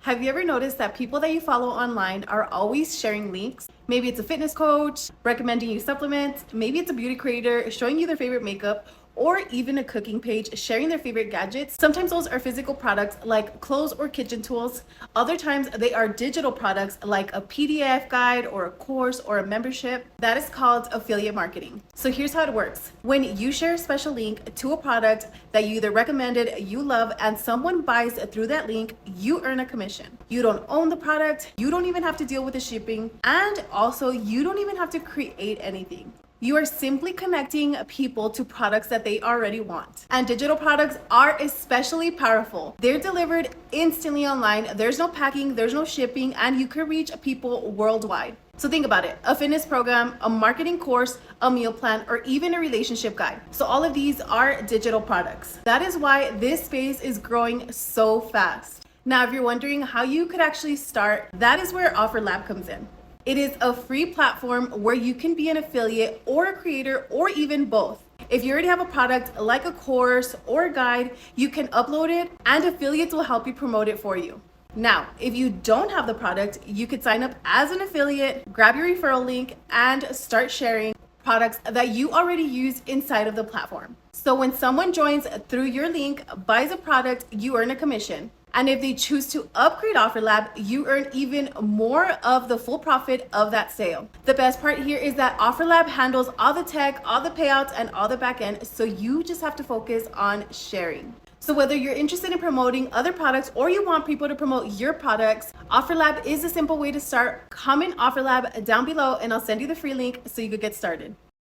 Have you ever noticed that people that you follow online are always sharing links? Maybe it's a fitness coach recommending you supplements, maybe it's a beauty creator showing you their favorite makeup, or even a cooking page sharing their favorite gadgets. Sometimes those are physical products like clothes or kitchen tools. Other times they are digital products like a PDF guide or a course or a membership. That is called affiliate marketing. So here's how it works. When you share a special link to a product that you either recommended, you love, and someone buys through that link, you earn a commission. You don't own the product, you don't even have to deal with the shipping, and also you don't even have to create anything. You are simply connecting people to products that they already want. And digital products are especially powerful. They're delivered instantly online. There's no packing, there's no shipping, and you can reach people worldwide. So think about it, a fitness program, a marketing course, a meal plan, or even a relationship guide. So all of these are digital products. That is why this space is growing so fast. Now, if you're wondering how you could actually start, that is where Offerlab comes in. It is a free platform where you can be an affiliate or a creator or even both. If you already have a product like a course or a guide, you can upload it and affiliates will help you promote it for you. Now, if you don't have the product, you could sign up as an affiliate, grab your referral link, and start sharing products that you already use inside of the platform. So when someone joins through your link, buys a product, you earn a commission. And if they choose to upgrade Offerlab, you earn even more of the full profit of that sale. The best part here is that Offerlab handles all the tech, all the payouts, and all the back end, so you just have to focus on sharing. So whether you're interested in promoting other products or you want people to promote your products, Offerlab is a simple way to start. Comment Offerlab down below and I'll send you the free link so you could get started.